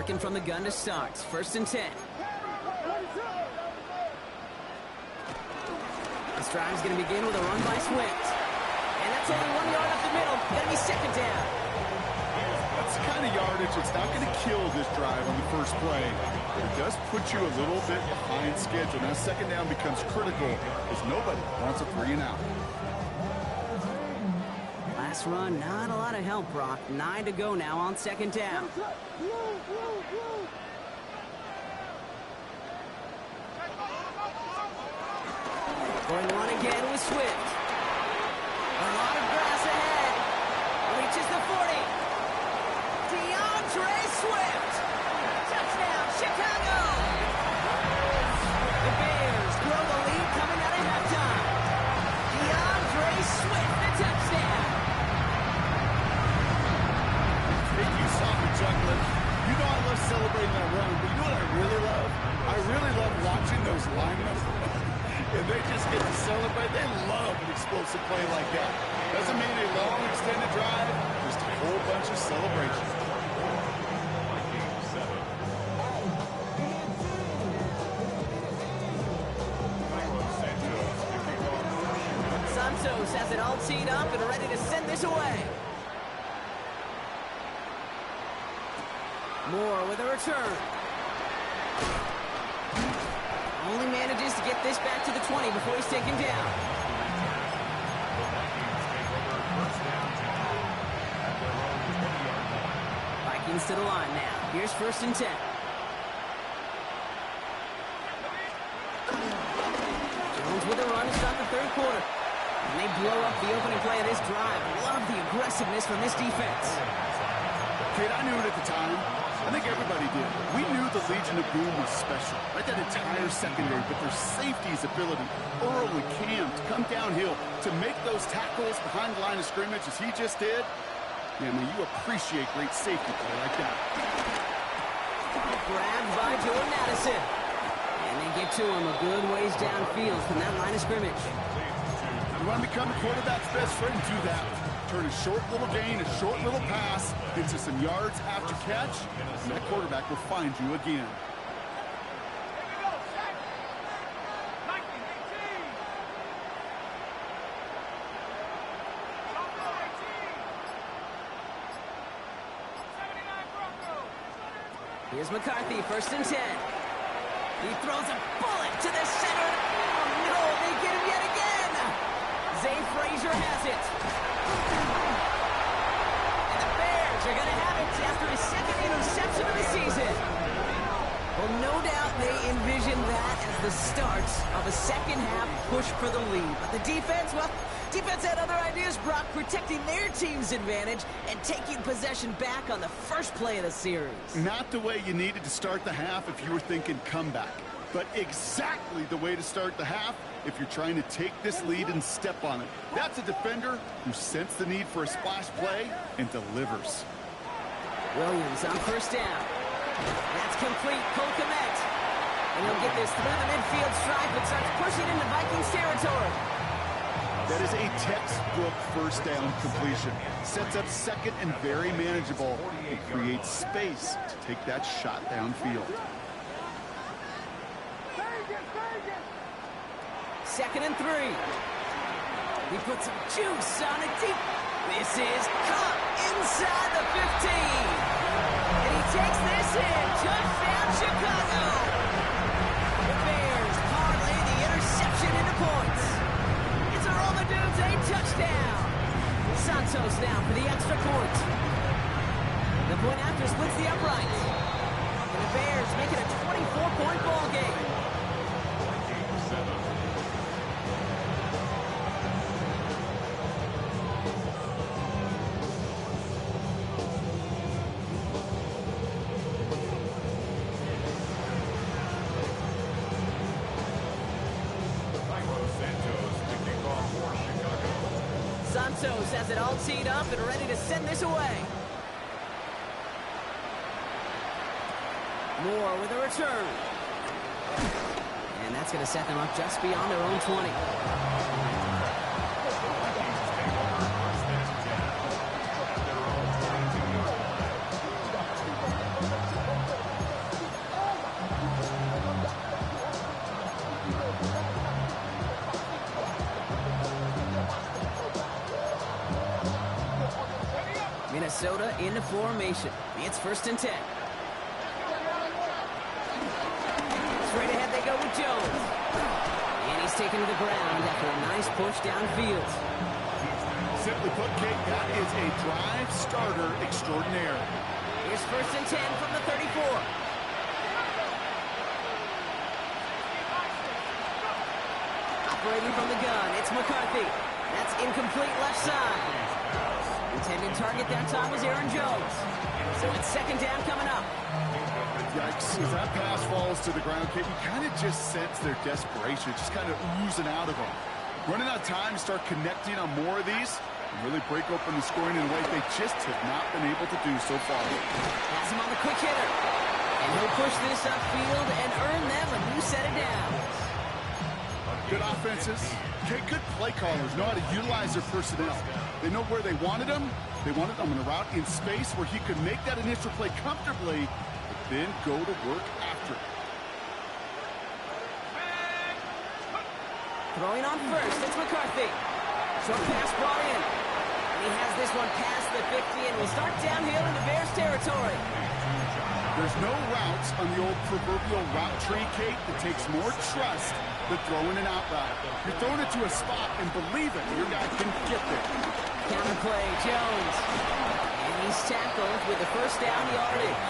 Working from the gun to start. 1st and 10. This drive's going to begin with a run by Swift. And that's only 1 yard up the middle. Going to be 2nd down. That's the kind of yardage that's not going to kill this drive on the first play. But it does put you a little bit behind schedule. Now 2nd down becomes critical as nobody wants a 3 and out. Last run, not a lot of help, Brock. 9 to go now on 2nd down. Going one again with Swift. A lot of grass ahead. Reaches the 40. DeAndre Swift. Touchdown, Chicago. The Bears grow the lead coming out of halftime. DeAndre Swift, the touchdown. If you saw the juggling, you know I love celebrating that run, but you know what I really love? I really love watching those linemen. And they just get to celebrate. They love an explosive play like that. Doesn't mean a long, extended drive, just a whole bunch of celebration. Santos has it all teed up and ready to send this away. Moore with a return. Only manages to get this back to the 20 before he's taken down. Vikings to the line now. Here's 1st and 10. Jones with a run to start the 3rd quarter. And they blow up the opening play of this drive. Love the aggressiveness from this defense. Kid, I knew it at the time. I think everybody did. We knew the Legion of Boom was special, right? That entire secondary, but their safety's ability, early Cam, to come downhill, to make those tackles behind the line of scrimmage as he just did. Yeah, man, you appreciate great safety play like that. Grabbed by Jordan Addison. And they get to him a good ways downfield from that line of scrimmage. You want to become a quarterback's best friend? Do that. Turn a short little gain, a short little pass into some yards after catch, and that quarterback will find you again. Here's McCarthy, 1st and 10. He throws a bullet to the center. Oh, no, they get him yet again. Zay Frazier has it. And the Bears are going to have it after his 2nd interception of the season. Well, no doubt they envisioned that as the start of a 2nd half push for the lead. But the defense, well, defense had other ideas, Brock, protecting their team's advantage and taking possession back on the first play of the series. Not the way you needed to start the half if you were thinking comeback, but exactly the way to start the half if you're trying to take this lead and step on it. That's a defender who sensed the need for a splash play and delivers. Williams on 1st down. That's complete. Cole Kmet. And he'll get this through the midfield stripe and starts pushing into Vikings territory. That is a textbook 1st down completion. Sets up 2nd and very manageable. It creates space to take that shot downfield. 2nd and 3. He puts some juice on it deep. This is caught inside the 15. And he takes this in. Touchdown, Chicago. The Bears parlay the interception into points. It's a Romadudes a touchdown. Santos now for the extra point. The point after splits the uprights. And the Bears make it a 24-point ball game. Santos has it all teed up and ready to send this away. Moore with a return. And that's going to set them up just beyond their own 20. Minnesota into formation. It's 1st and 10. Straight ahead they go with Jones. And he's taken to the ground after a nice push downfield. Simply put, Kate, that is a drive starter extraordinaire. Here's 1st and 10 from the 34. Operating from the gun, it's McCarthy. That's incomplete left side. Intended target that time was Aaron Jones. So it's 2nd down coming up. Yikes, as that pass falls to the ground, Kate, you kind of just sense their desperation, just kind of oozing out of them. Running out of time to start connecting on more of these and really break open the scoring in a way they just have not been able to do so far. Has him on the quick hitter. And he'll push this upfield and earn them a new set of downs. Good offenses. Okay, good play callers know how to utilize their personnel. They know where they wanted them. They wanted them in a route in space where he could make that initial play comfortably, but then go to work after it. Throwing on first, it's McCarthy. Short pass brought in. And he has this one past the 50 and will start downhill into Bears territory. There's no routes on the old proverbial route tree, Kate, that takes more trust than throwing an out route. You're throwing it to a spot, and believe it, your guy can get there. Counterplay, Jones. And he's tackled with the 1st down yardage.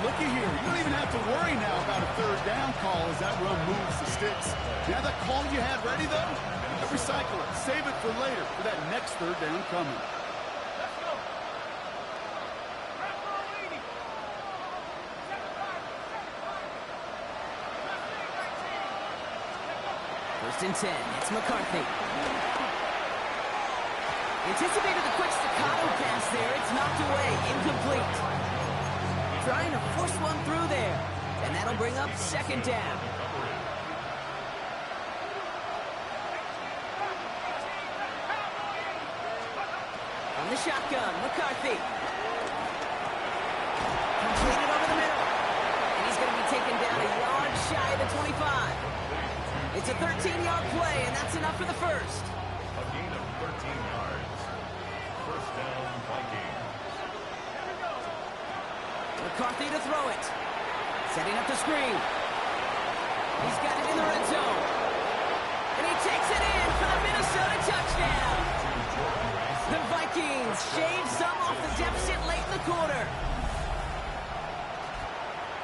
Looky here, you don't even have to worry now about a 3rd down call as that run moves the sticks. Now that call you had ready, though, recycle it. Save it for later for that next 3rd down coming. 1st and 10. It's McCarthy. Anticipated the quick staccato pass there. It's knocked away. Incomplete. Trying to force one through there. And that'll bring up 2nd down. From the shotgun, McCarthy. Completed over the middle. And he's going to be taken down a yard shy of the 25. It's a 13-yard play, and that's enough for the 1st. A gain of 13 yards. 1st down, Vikings. McCarthy to throw it. Setting up the screen. He's got it in the red zone. And he takes it in for the Minnesota touchdown. The Vikings shave some off the deficit late in the quarter.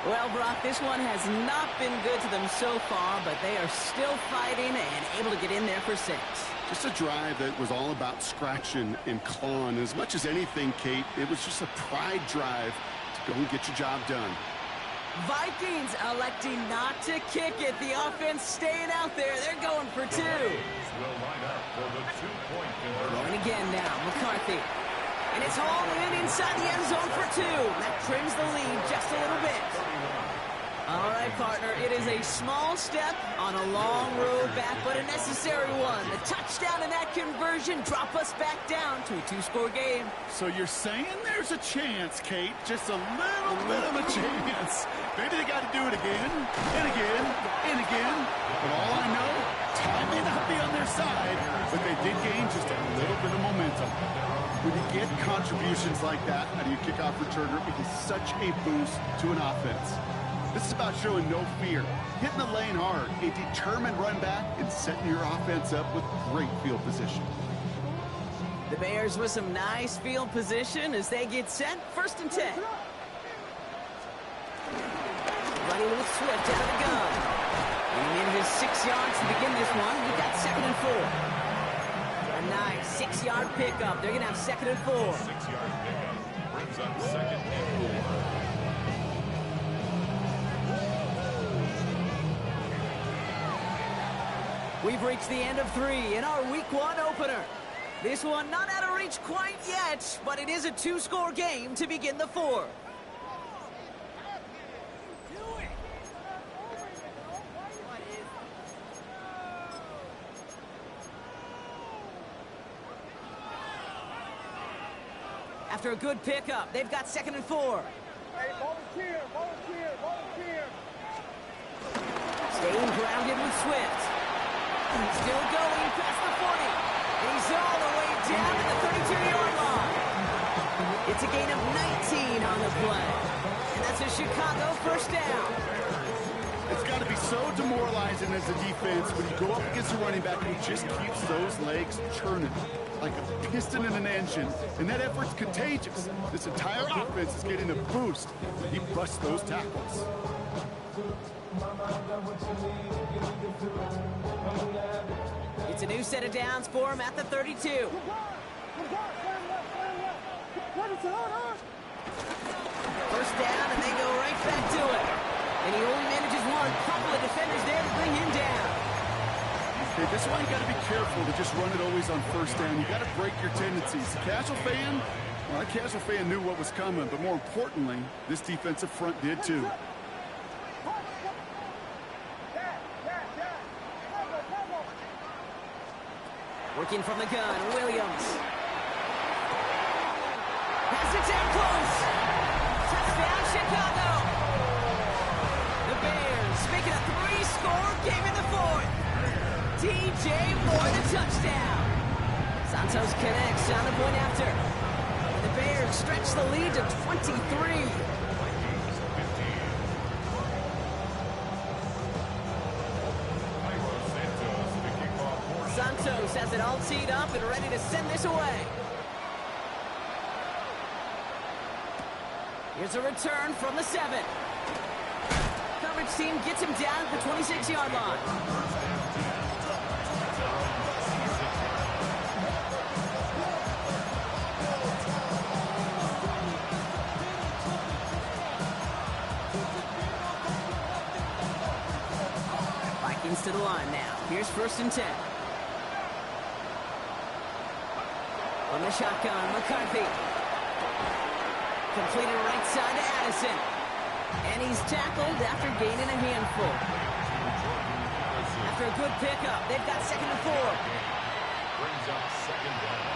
Well, Brock, this one has not been good to them so far, but they are still fighting and able to get in there for 6. Just a drive that was all about scratching and clawing. As much as anything, Kate, it was just a pride drive to go and get your job done. Vikings electing not to kick it. The offense staying out there. They're going for 2. Will line up for the 2-point conversion. Going again now, McCarthy. And it's hauled in inside the end zone for 2. That trims the lead just a little bit. All right, partner, it is a small step on a long road back, but a necessary one. The touchdown and that conversion drop us back down to a 2-score game. So you're saying there's a chance, Kate, just a little bit of a chance. Maybe they got to do it again, and again, and again. But all I know, time may not be on their side, but they did gain just a little bit of momentum. When you get contributions like that out of your kickoff returner, it is such a boost to an offense. This is about showing no fear, hitting the lane hard, a determined run back, and setting your offense up with great field position. The Bears with some nice field position as they get set. 1st and 10. Running with Swift out of the gun. And in his 6 yards to begin this one, we got 2nd and 4. A nice 6-yard pickup. They're going to have 2nd and 4. 6-yard pickup brings up 2nd and 4. We've reached the end of 3 in our Week 1 opener. This one not out of reach quite yet, but it is a 2-score game to begin the 4th. After a good pickup, they've got 2nd and 4. Hey, volunteer, volunteer, volunteer. Staying grounded with Swift. Still going past the 40. He's all the way down to the 32-yard line. It's a gain of 19 on the play. And that's a Chicago first down. It's got to be so demoralizing as a defense when you go up against a running back who just keeps those legs churning like a piston in an engine, and that effort's contagious. This entire offense is getting a boost when he busts those tackles. It's a new set of downs for him at the 32. First down, and they go right back to it. And he only manages one. Couple of defenders there to bring him down. Okay, this one you got to be careful to just run it always on first down. You got to break your tendencies. The casual fan, well, that casual fan knew what was coming, but more importantly, this defensive front did too. Working from the gun, Williams. Has it down close. Touchdown, Chicago. The Bears make it a 3-score game in the fourth. DJ Moore, the touchdown. Santos connects on the point after. And the Bears stretch the lead to 23. Santos has it all teed up and ready to send this away. Here's a return from the 7. Coverage team gets him down at the 26-yard line. Vikings to the line now. Here's 1st and 10. On the shotgun, McCarthy. Completed right side to Addison. And he's tackled after gaining a handful. After a good pickup, they've got 2nd and 4. Brings up 2nd down.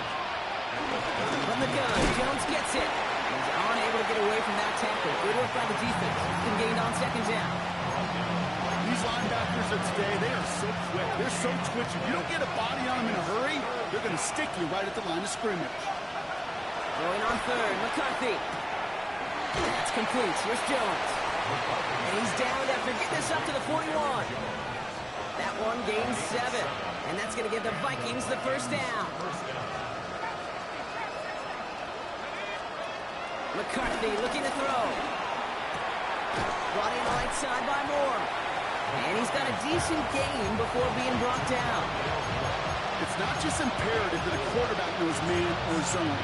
From the gun, Jones gets it. He's unable to get away from that tackle. Good work by the defense. Been gained on 2nd down. These linebackers of today, they are so quick. They're so twitchy. You don't get a body on them in a hurry, they're going to stick you right at the line of scrimmage. Going on 3rd, McCarthy. That's complete. Here's Jones. And he's down after getting this up to the 41. That one gains 7. And that's going to give the Vikings the first down. McCarthy looking to throw. Brought in right side by Moore. And he's got a decent gain before being brought down. It's not just imperative that a quarterback knows man or zone.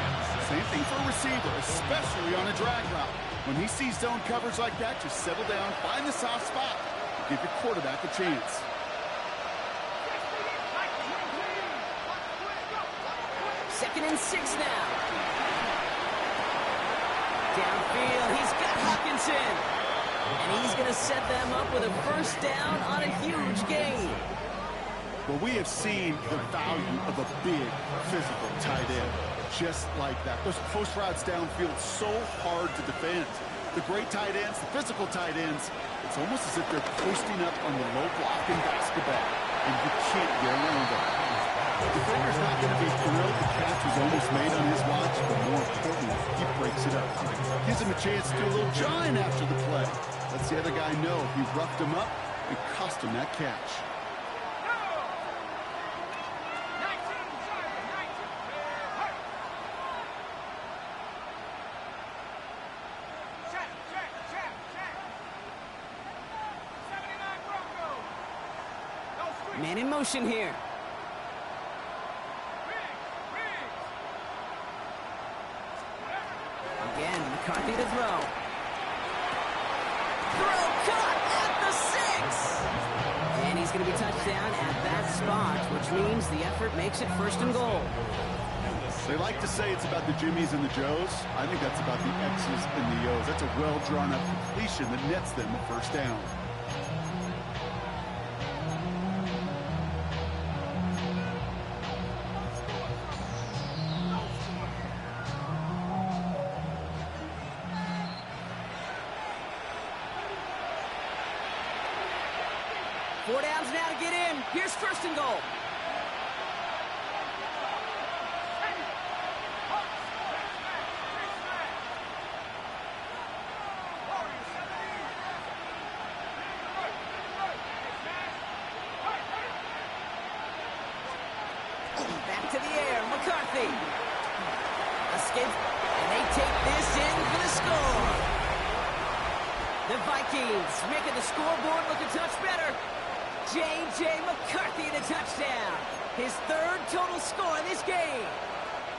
Same thing for a receiver, especially on a drag route. When he sees zone coverage like that, just settle down, find the soft spot, and give your quarterback a chance. Second and 6 now. Downfield, he's got Hawkinson. And he's going to set them up with a first down on a huge gain. Well, we have seen the value of a big, physical tight end. Just like that. Those post routes downfield, so hard to defend. The great tight ends, the physical tight ends, it's almost as if they're posting up on the low block in basketball, and you can't get around them. The defender's not going to be thrilled the catch was almost made on his watch, but more importantly, he breaks it up. Gives him a chance to do a little jawing after the play. Lets the other guy know he roughed him up and cost him that catch. Man in motion here. Again, McCarthy to throw. Throw caught at the 6. And he's going to be touched down at that spot, which means the effort makes it 1st and goal. They like to say it's about the Jimmies and the Joes. I think that's about the X's and the O's. That's a well-drawn-up completion that nets them the first down. Four downs now to get in. Here's 1st and goal. McCarthy. Escape, and they take this in for the score. The Vikings making the scoreboard look a touch better. J.J. McCarthy in a touchdown. His third total score in this game.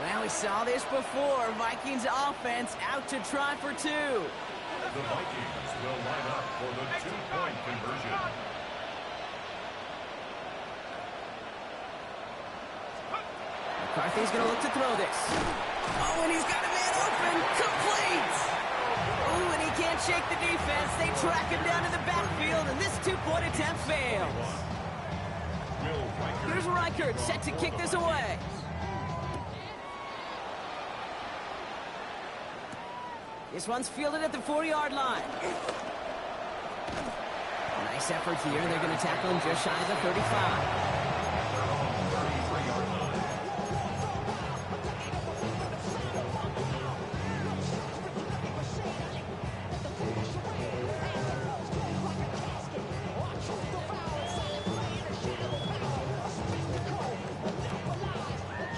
Well, we saw this before. Vikings offense out to try for two. The Vikings will line up for the two-point conversion. McCarthy's going to look to throw this. Oh, and he's got a man open. Complete. Ooh, and he can't shake the defense. They track him down to the backfield, and this two-point attempt fails. Here's Reichert set to kick this away. This one's fielded at the 40-yard line. Nice effort here. They're going to tackle him just shy of the 35.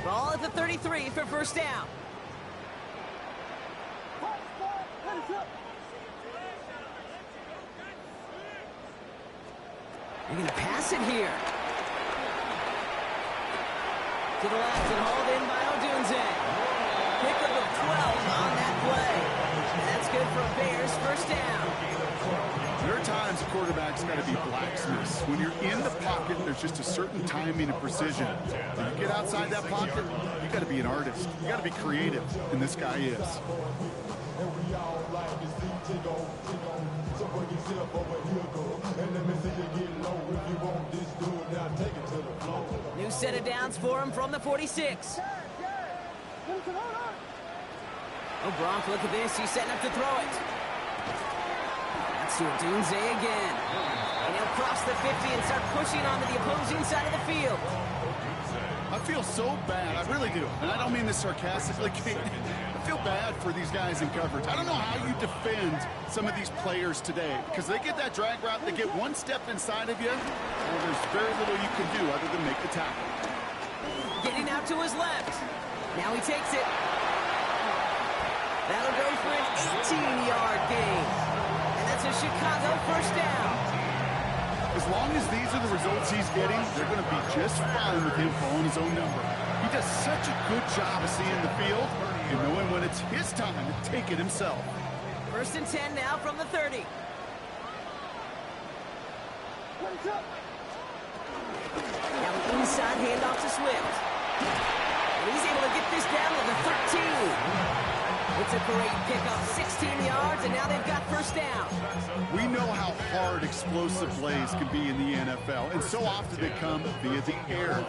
Ball at the 33 for first down. You're going to pass it here. To the left and hauled in by Odunze. Pickup of 12 on that play. And that's good for a Bears first down. There are times quarterbacks got to be blacksmiths. When you're in the pocket, there's just a certain timing and precision. When you get outside that pocket, you got to be an artist. You got to be creative, and this guy is. New set of downs for him from the 46. Oh, Gronk, look at this. He's setting up to throw it. That's to Odunze again. And he'll cross the 50 and start pushing onto the opposing side of the field. I feel so bad. I really do. And I don't mean this sarcastically. I feel bad for these guys in coverage. I don't know how you defend some of these players today, because they get that drag route, they get one step inside of you, well, there's very little you can do other than make the tackle. Getting out to his left. Now he takes it. That'll go for an 18-yard gain. And that's a Chicago first down. As long as these are the results he's getting, they're going to be just fine with him calling his own number. He does such a good job of seeing the field and knowing when it's his time to take it himself. First and 10 now from the 30. Now an inside handoff to Swift. And he's able to get this down to the 13. It's a great pickup, 16 yards, and now they've got first down. We know how hard explosive plays can be in the NFL, and so often they come via the air.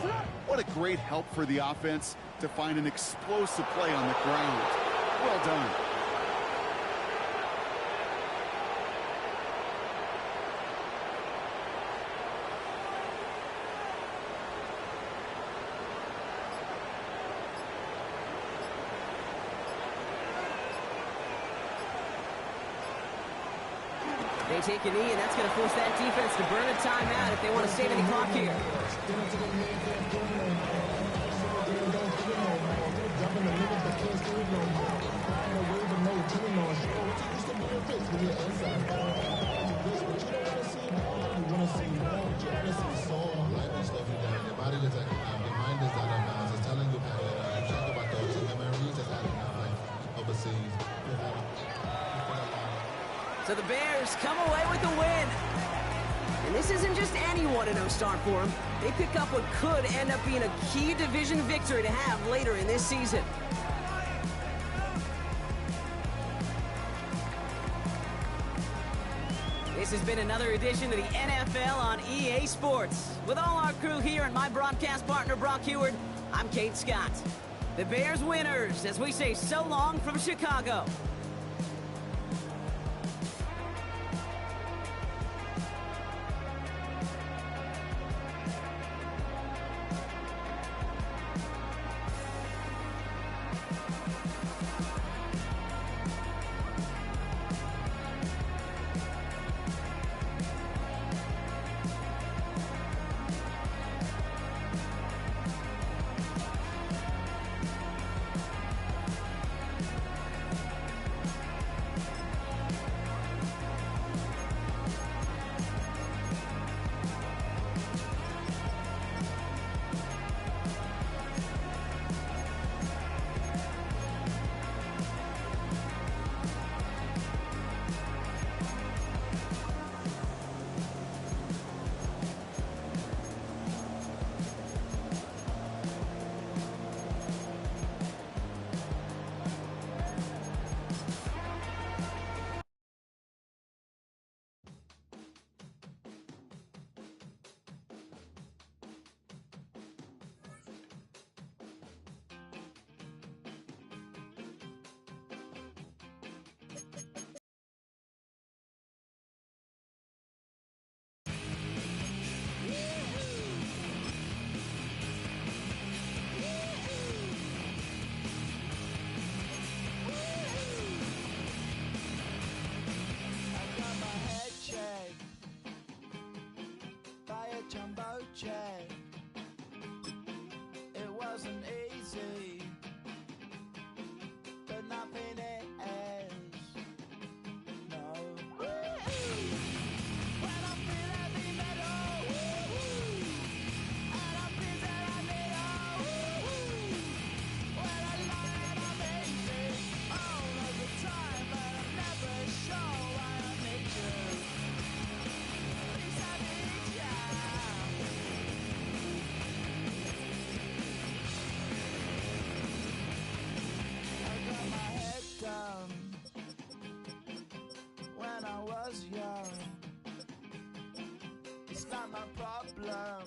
What a great help for the offense to find an explosive play on the ground. Well done. They take a knee, and that's going to force that defense to burn a timeout if they want to save any clock here. So the Bears come away with the win. And this isn't just any 1-0 start for them. They pick up what could end up being a key division victory to have later in this season. This has been another edition of the NFL on EA Sports. With all our crew here and my broadcast partner, Brock Heward, I'm Kate Scott. The Bears winners, as we say so long from Chicago. was young. It's not my problem.